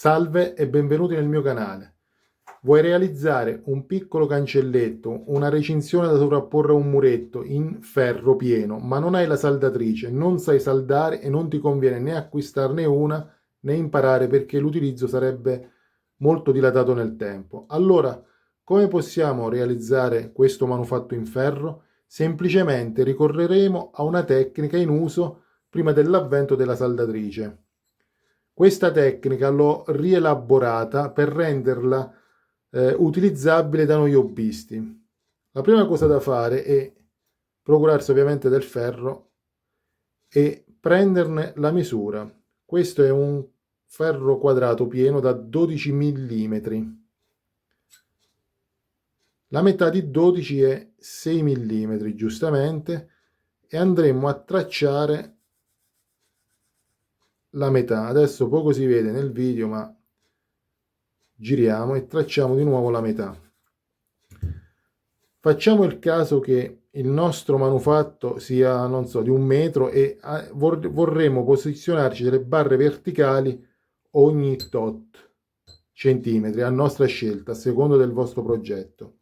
Salve e benvenuti nel mio canale. Vuoi realizzare un piccolo cancelletto, una recinzione da sovrapporre a un muretto in ferro pieno, ma non hai la saldatrice, non sai saldare e non ti conviene né acquistarne una né imparare perché l'utilizzo sarebbe molto dilatato nel tempo. Allora, come possiamo realizzare questo manufatto in ferro? Semplicemente ricorreremo a una tecnica in uso prima dell'avvento della saldatrice. Questa tecnica l'ho rielaborata per renderla utilizzabile da noi hobbisti. La prima cosa da fare è procurarsi ovviamente del ferro e prenderne la misura. Questo è un ferro quadrato pieno da 12 mm. La metà di 12 è 6 mm giustamente, e andremo a tracciare la metà. Adesso poco si vede nel video, ma giriamo e tracciamo di nuovo la metà. Facciamo il caso che il nostro manufatto sia, non so, di 1 metro e vorremmo posizionarci delle barre verticali ogni tot centimetri a nostra scelta, a seconda del vostro progetto.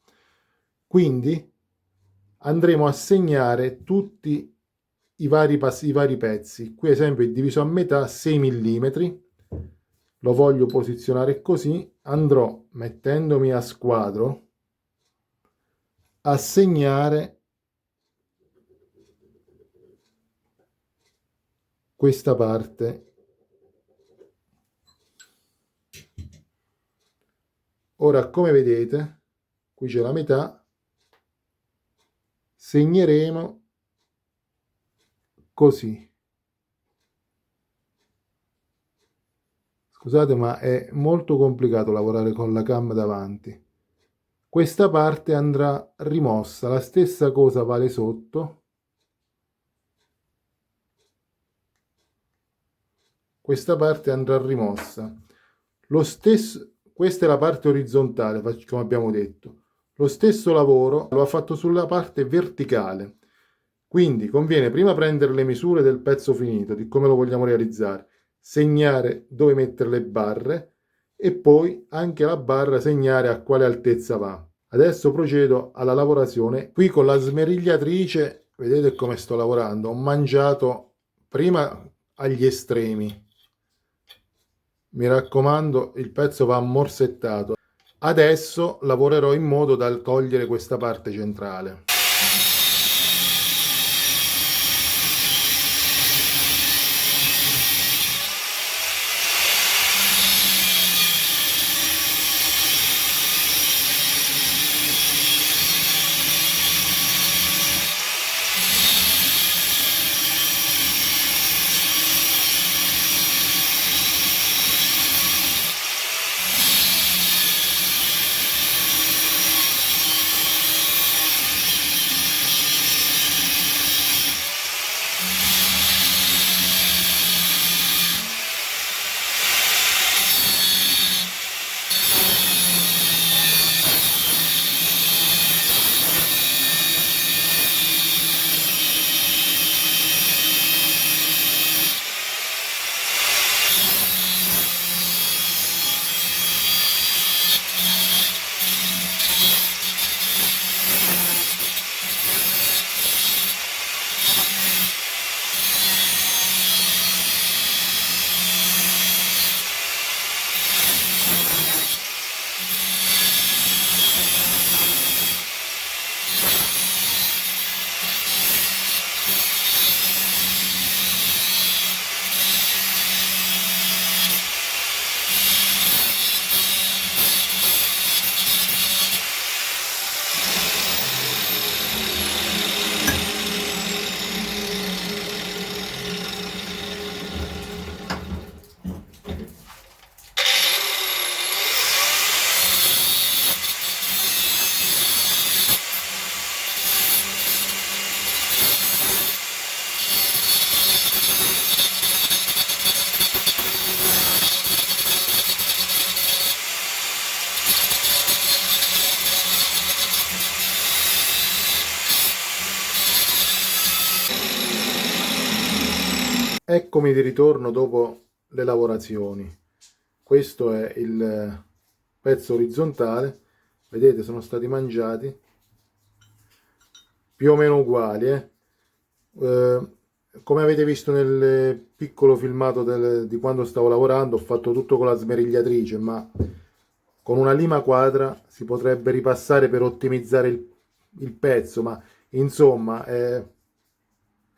Quindi andremo a segnare tutti i vari pezzi. Qui esempio è diviso a metà, 6 mm. Lo voglio posizionare così. Andrò, mettendomi a squadro, a segnare questa parte. Ora, come vedete, qui c'è la metà. Segneremo così. Scusate, ma è molto complicato lavorare con la cam davanti. Questa parte andrà rimossa, la stessa cosa vale sotto. Questa parte andrà rimossa. Lo stesso, questa è la parte orizzontale, come abbiamo detto. Lo stesso lavoro lo ha fatto sulla parte verticale. Quindi conviene prima prendere le misure del pezzo finito, di come lo vogliamo realizzare, segnare dove mettere le barre e poi anche la barra segnare a quale altezza va. Adesso procedo alla lavorazione. Qui con la smerigliatrice, vedete come sto lavorando, ho mangiato prima agli estremi. Mi raccomando, il pezzo va ammorsettato. Adesso lavorerò in modo da togliere questa parte centrale. Eccomi di ritorno dopo le lavorazioni. questo è il pezzo orizzontale, vedete sono stati mangiati più o meno uguali, come avete visto nel piccolo filmato di quando stavo lavorando, ho fatto tutto con la smerigliatrice, ma con una lima quadra si potrebbe ripassare per ottimizzare il pezzo, ma insomma è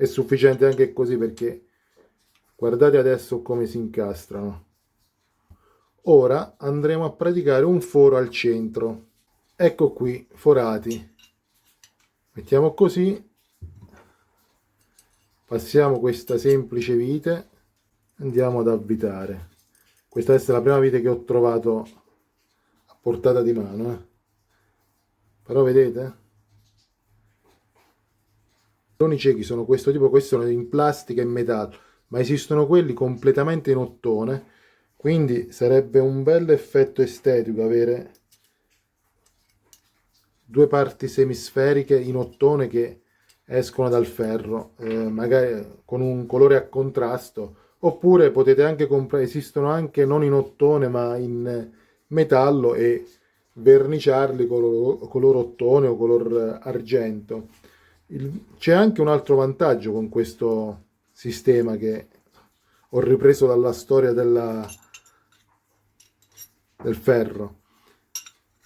sufficiente anche così, perché guardate adesso come si incastrano. Ora andremo a praticare un foro al centro. Ecco qui, forati. Mettiamo così, passiamo questa semplice vite, andiamo ad avvitare. Questa è la prima vite che ho trovato a portata di mano, però vedete? I toni ciechi sono questo tipo, questi sono in plastica e metallo, ma esistono quelli completamente in ottone, quindi sarebbe un bel effetto estetico avere due parti semisferiche in ottone che escono dal ferro, magari con un colore a contrasto, oppure potete anche comprare, esistono anche non in ottone ma in metallo, e verniciarli color ottone o color argento. C'è anche un altro vantaggio con questo sistema che ho ripreso dalla storia del ferro.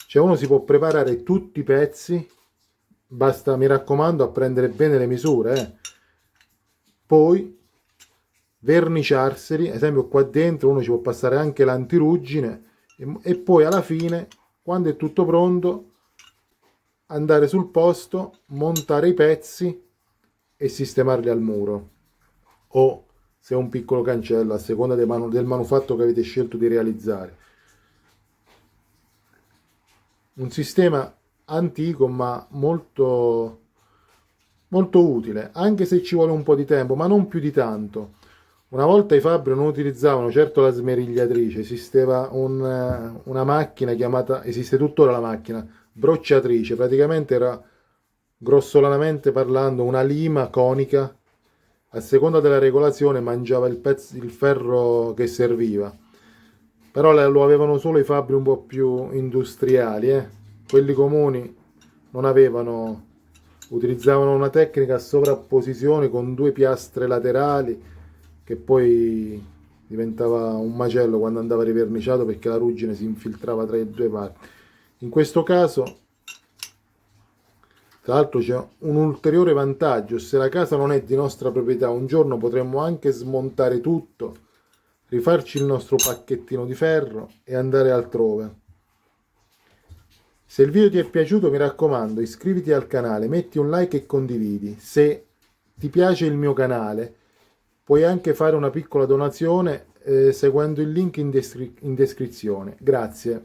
Cioè uno si può preparare tutti i pezzi, basta, mi raccomando, a prendere bene le misure, poi verniciarseli, ad esempio qua dentro uno ci può passare anche l'antiruggine, e poi alla fine, quando è tutto pronto, andare sul posto, montare i pezzi e sistemarli al muro, o se è un piccolo cancello, a seconda del manufatto che avete scelto di realizzare. Un sistema antico ma molto, molto utile, anche se ci vuole un po' di tempo, ma non più di tanto. Una volta i fabbri non utilizzavano certo la smerigliatrice, esisteva una macchina chiamata, esiste tuttora la macchina, brocciatrice, praticamente era, grossolanamente parlando, una lima conica, a seconda della regolazione mangiava il ferro che serviva. Però lo avevano solo i fabbri un po' più industriali, Quelli comuni non avevano, utilizzavano una tecnica a sovrapposizione con due piastre laterali, che poi diventava un macello quando andava riverniciato, perché la ruggine si infiltrava tra le due parti. In questo caso, tra l'altro, c'è un ulteriore vantaggio: se la casa non è di nostra proprietà, un giorno potremmo anche smontare tutto, rifarci il nostro pacchettino di ferro e andare altrove. Se il video ti è piaciuto, mi raccomando, iscriviti al canale, metti un like e condividi. Se ti piace il mio canale, puoi anche fare una piccola donazione seguendo il link in descrizione. Grazie.